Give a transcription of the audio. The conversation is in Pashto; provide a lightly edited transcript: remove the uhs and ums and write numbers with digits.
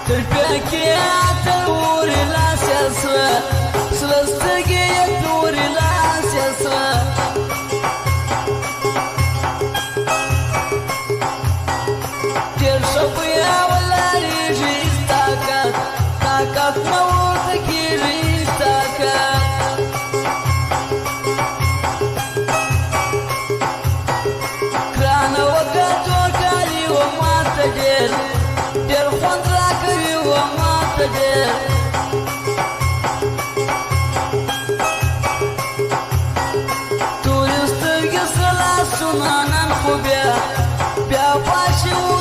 ترپیکی تلوری لاسیسوه سلستگی توری لاسیسوه تیر شبویا ولاری جیستاکت تاکت نورتکی جیستاکت کرانه وکتو کاری و ماتا دیر دیر خوند را کری و ماتا دیر توری سترگی سلاسونا نن خوبیا بیا پاشی و